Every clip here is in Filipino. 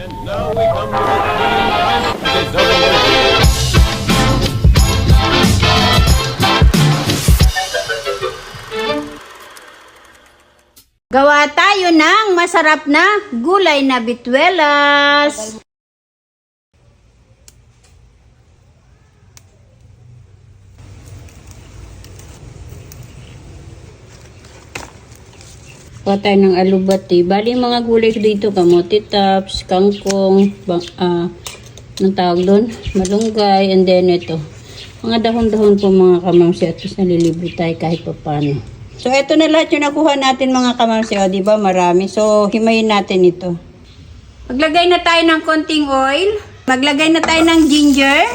And now we come to the time of the double. Gawa tayo ng masarap na gulay na bituelas. Gawa tayo ng alubati. Bali mga gulay dito, kamote tops, kangkong, anong tawag doon? Malunggay, and then ito. Mga dahon-dahon po mga kamamsi at least nalilibre tayo kahit pa paano. So, ito na lahat yung nakuha natin mga kamamsi. O, diba? Marami. So, himayin natin ito. Maglagay na tayo ng konting oil. Maglagay na tayo ng ginger.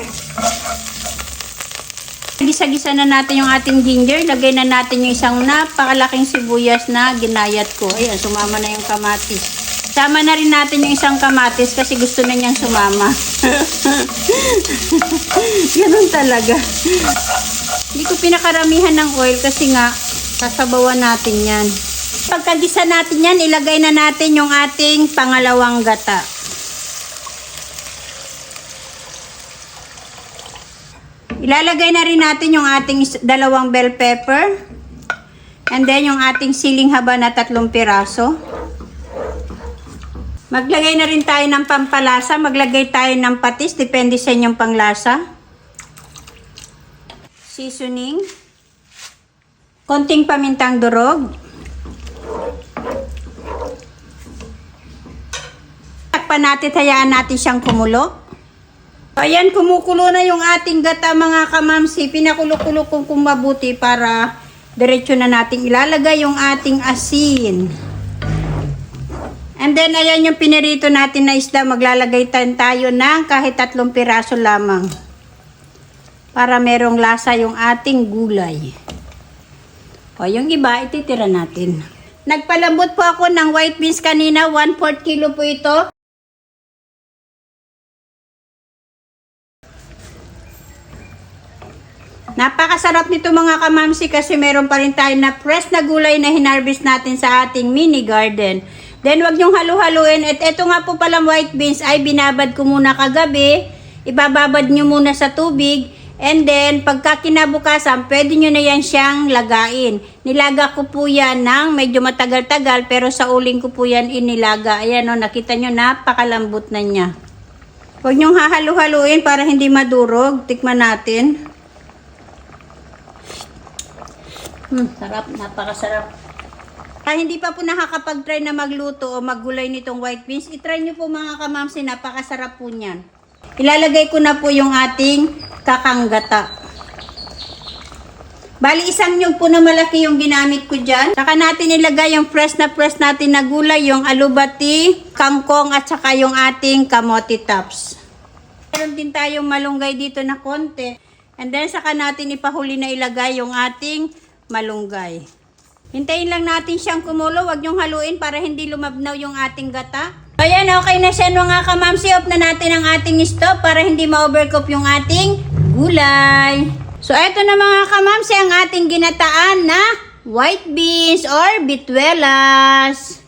Gisa-gisa na natin yung ating ginger. Lagay na natin yung isang napakalaking sibuyas na ginayat ko. Ayan, sumama na yung kamatis. Sama na rin natin yung isang kamatis kasi gusto na niyang sumama. Ganun talaga. Hindi ko pinakaramihan ng oil kasi nga, sasabawan natin yan. Pagkagisa natin yan, ilagay na natin yung ating pangalawang gata. Ilalagay na rin natin yung ating dalawang bell pepper. And then yung ating siling haba na 3 piraso. Maglagay na rin tayo ng pampalasa. Maglagay tayo ng patis. Depende sa inyong panglasa. Seasoning. Konting pamintang durog. Takpan natin, hayaan natin siyang kumulo. Ayan, kumukulo na yung ating gata mga kamamsi. Pinakulo-kulo kung mabuti para diretso na natin ilalagay yung ating asin. And then, ayan yung pinirito natin na isda. Maglalagay tayo ng kahit 3 piraso lamang. Para merong lasa yung ating gulay. O, yung iba, ititira natin. Nagpalambot po ako ng white beans kanina. 1/4 kilo po ito. Napakasarap nito mga kamamsi kasi meron pa rin tayo na fresh na gulay na hinarvest natin sa ating mini garden. Then, wag nyong halu-haluin. At ito nga po palang white beans ay binabad ko muna kagabi. Ibababad nyo muna sa tubig. And then, pagka kinabukasan, pwede nyo na yan siyang lagain. Nilaga ko po yan ng medyo matagal-tagal, pero sa uling ko po yan inilaga. Ayan o, nakita nyo, napakalambot na niya. Huwag nyong hahalu-haluin para hindi madurog. Tikman natin. Sarap, napakasarap. Hindi pa po nakakapag-try na magluto o maggulay nitong white beans, itry nyo po mga kamamsi, napakasarap po niyan. Ilalagay ko na po yung ating kakanggata. Bali, isang nyug po na malaki yung ginamit ko dyan. Saka natin ilagay yung fresh natin na gulay, yung alubati, kangkong, at saka yung ating kamote tops. Meron din tayong malunggay dito na konti. And then, saka natin ipahuli na ilagay yung ating malunggay. Hintayin lang natin siyang kumulo. Huwag niyong haluin para hindi lumabnaw yung ating gata. Ayan, okay na siya mga kamamsi. Off na natin ang ating stove para hindi ma-overcook yung ating gulay. So, eto na mga kamamsi ang ating ginataan na white beans or bituelas.